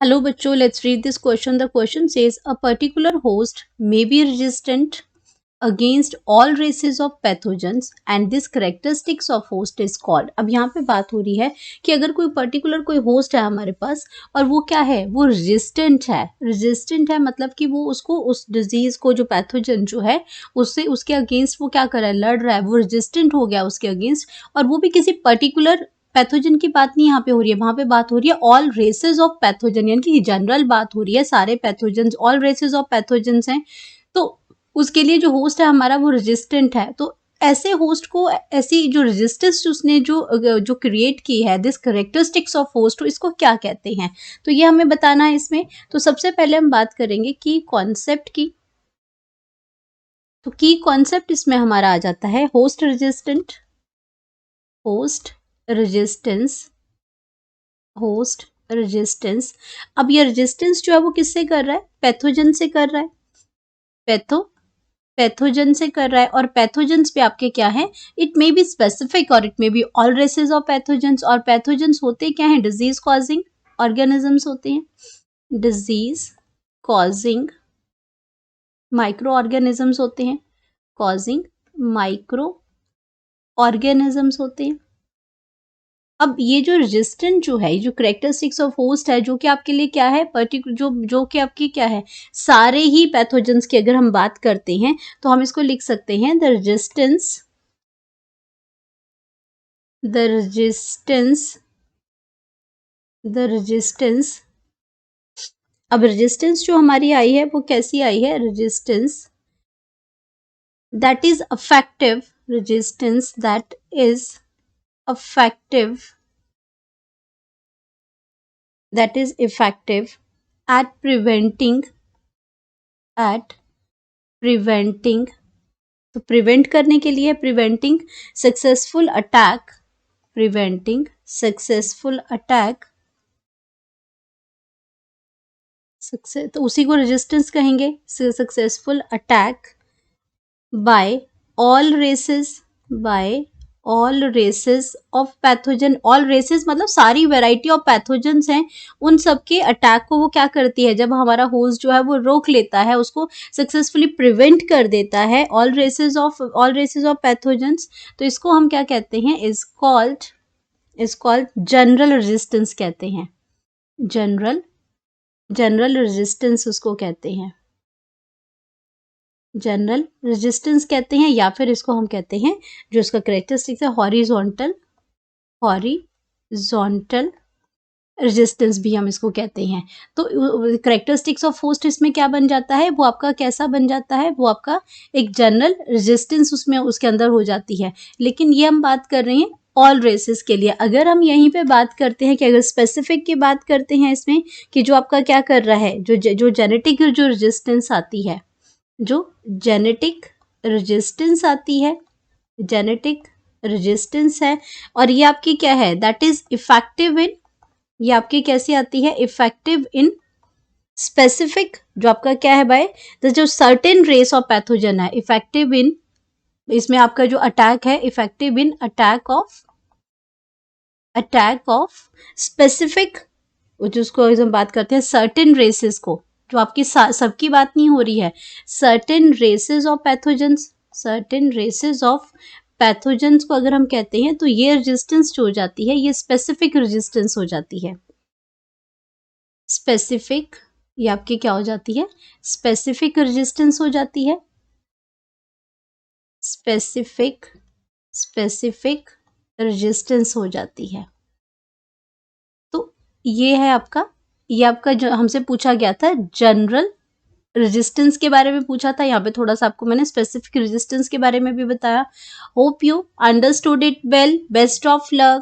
Hello बच्चों, let's read this question. The question says a particular host may be resistant against all races of pathogens and this characteristics of host is called. अब यहाँ पे बात हो रही है कि अगर कोई पर्टिकुलर कोई होस्ट है हमारे पास और वो क्या है, वो रेजिस्टेंट है मतलब कि वो उसको उस डिजीज को जो पैथोजन जो है उससे उसके अगेंस्ट वो क्या कर रहा है, लड़ रहा है, वो रेजिस्टेंट हो गया उसके अगेंस्ट। और वो भी किसी पर्टिकुलर पैथोजन की बात नहीं यहाँ पे हो रही है, वहां पे बात हो रही है ऑल रेसेस ऑफ पैथोजन, यानी कि जनरल बात हो रही है, सारे pathogen all races of pathogens हैं। तो उसके लिए जो होस्ट है हमारा वो रेजिस्टेंट है। तो ऐसे होस्ट को, ऐसी जो रेजिस्टेंस उसने जो क्रिएट की है, दिस करेक्टरिस्टिक्स ऑफ होस्ट, इसको क्या कहते हैं, तो ये हमें बताना है इसमें। तो सबसे पहले हम बात करेंगे की कॉन्सेप्ट की। तो की कॉन्सेप्ट इसमें हमारा आ जाता है होस्ट रेजिस्टेंस, होस्ट रेजिस्टेंस। अब ये रेजिस्टेंस जो है वो किससे कर रहा है, पैथोजन से कर रहा है, पैथोजन से कर रहा है। और पैथोजेंस पे आपके क्या है, इट मे बी स्पेसिफिक और it may be all races of pathogens. और पैथोजेंस होते क्या हैं, डिजीज कॉजिंग ऑर्गेनिजम्स होते हैं, डिजीज कॉजिंग माइक्रो ऑर्गेनिजम्स होते हैं, कॉजिंग माइक्रो ऑर्गेनिजम्स होते हैं। अब ये जो रेजिस्टेंट जो है, जो करेक्टरिस्टिक्स ऑफ होस्ट है, जो कि आपके लिए क्या है, पर्टिकुलर जो कि आपकी क्या है, सारे ही पैथोजेंस की अगर हम बात करते हैं तो हम इसको लिख सकते हैं द रेजिस्टेंस। अब रेजिस्टेंस जो हमारी आई है वो कैसी आई है, resistance that is affective, resistance that is affective, that is effective at preventing तो प्रिवेंट करने के लिए प्रिवेंटिंग सक्सेसफुल अटैक तो उसी को रेजिस्टेंस कहेंगे, successful attack by all races of pathogen. All races मतलब सारी वेराइटी ऑफ पैथोजेंस हैं, उन सबके अटैक को वो क्या करती है, जब हमारा होस्ट जो है वो रोक लेता है, उसको सक्सेसफुली प्रिवेंट कर देता है, ऑल रेसेस ऑफ पैथोजेंस। तो इसको हम क्या कहते हैं, इज कॉल्ड जनरल रेजिस्टेंस कहते हैं, जनरल रेजिस्टेंस उसको कहते हैं, जनरल रेजिस्टेंस कहते हैं। या फिर इसको हम कहते हैं, जो इसका करेक्टरिस्टिक्स है, हॉरिजॉन्टल रेजिस्टेंस भी हम इसको कहते हैं। तो करेक्टरिस्टिक्स ऑफ होस्ट इसमें क्या बन जाता है, वो आपका कैसा बन जाता है, वो आपका एक जनरल रेजिस्टेंस उसमें उसके अंदर हो जाती है। लेकिन ये हम बात कर रहे हैं ऑल रेसेस के लिए। अगर हम यहीं पे बात करते हैं कि अगर स्पेसिफिक की बात करते हैं इसमें, कि जो आपका क्या कर रहा है, जो जेनेटिक जो रेजिस्टेंस आती है, जो जेनेटिक रेजिस्टेंस आती है, जेनेटिक रेजिस्टेंस है, और ये आपकी क्या है, दैट इज इफेक्टिव इन, ये आपकी कैसी आती है, इफेक्टिव इन स्पेसिफिक, जो आपका क्या है बाय जो सर्टेन रेस ऑफ पैथोजन है, इफेक्टिव इन, इसमें आपका जो अटैक है, effective in attack of specific, जिसको हम बात करते हैं सर्टेन रेसेस को, जो आपकी सबकी बात नहीं हो रही है, सर्टेन रेसेस ऑफ पैथोजेंस को अगर हम कहते हैं तो ये रेजिस्टेंस जो हो जाती है, ये स्पेसिफिक रेजिस्टेंस हो जाती है। स्पेसिफिक, ये आपकी क्या हो जाती है, स्पेसिफिक रेजिस्टेंस हो जाती है, स्पेसिफिक रेजिस्टेंस हो जाती है। तो ये है आपका, ये आपका जो हमसे पूछा गया था जनरल रेजिस्टेंस के बारे में पूछा था, यहाँ पे थोड़ा सा आपको मैंने स्पेसिफिक रेजिस्टेंस के बारे में भी बताया। Hope you understood it well, best of luck.